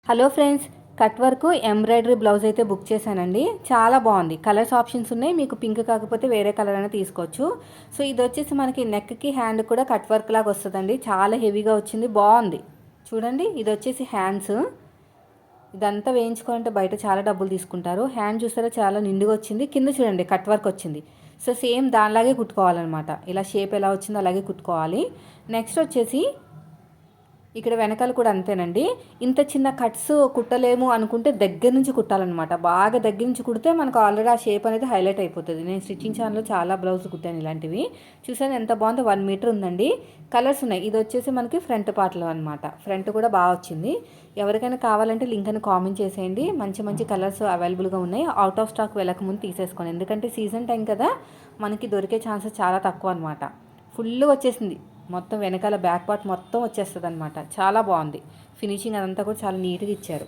Hello friends, cut work embroidery blouse అయితే book చేశానండి. చాలా బాగుంది. కలర్స్ ఆప్షన్స్ ఉన్నాయి. మీకు పింక్ కాకపోతే వేరే కలర్ అయినా తీసుకోవచ్చు. సో ఇది వచ్చేసి మనకి నెక్కి హ్యాండ్ కూడా కట్ వర్క్ లాగా వస్తుందండి. చాలా హెవీగా వచ్చింది, బాగుంది. చూడండి, ఇది వచ్చేసి హ్యాండ్స్. ఇదంతా వేయించుకోవాలంటే బయట చాలా డబ్బులు తీసుకుంటారు. హ్యాండ్ చూసారా, చాలా నిండుగా వచ్చింది. కింద చూడండి కట్ వర్క్ వచ్చింది. సో సేమ్ దానిలాగే కుట్టుకోవాలన్నమాట. ఇలా షేప్ ఎలా వచ్చిందో అలాగే కుట్టుకోవాలి. నెక్స్ట్ వచ్చేసి ఇక్కడ వెనకాల కూడా అంతేనండి. ఇంత చిన్న కట్స్ కుట్టలేము అనుకుంటే దగ్గర నుంచి కుట్టాలన్నమాట. బాగా దగ్గర నుంచి కుడితే మనకు ఆల్రెడీ ఆ షేప్ అనేది హైలైట్ అయిపోతుంది. నేను స్టిచ్చింగ్ ఛానల్లో చాలా బ్లౌజ్ కుట్టాను ఇలాంటివి. చూసాను ఎంత బాగుందో. 1 మీటర్ ఉందండి. కలర్స్ ఉన్నాయి. ఇది వచ్చేసి మనకి ఫ్రంట్ పార్ట్లో అనమాట. ఫ్రంట్ కూడా బాగా వచ్చింది. ఎవరికైనా కావాలంటే లింక్ అని కామెంట్ చేసేయండి. మంచి మంచి కలర్స్ అవైలబుల్గా ఉన్నాయి. అవుట్ ఆఫ్ స్టాక్ వెళ్ళకముందు తీసేసుకోండి. ఎందుకంటే సీజన్ టైం కదా, మనకి దొరికే ఛాన్సెస్ చాలా తక్కువ అనమాట. ఫుల్ వచ్చేసింది. మొత్తం వెనకాల బ్యాక్ పార్ట్ మొత్తం వచ్చేస్తుంది అనమాట. చాలా బాగుంది. ఫినిషింగ్ అదంతా కూడా చాలా నీట్గా ఇచ్చారు.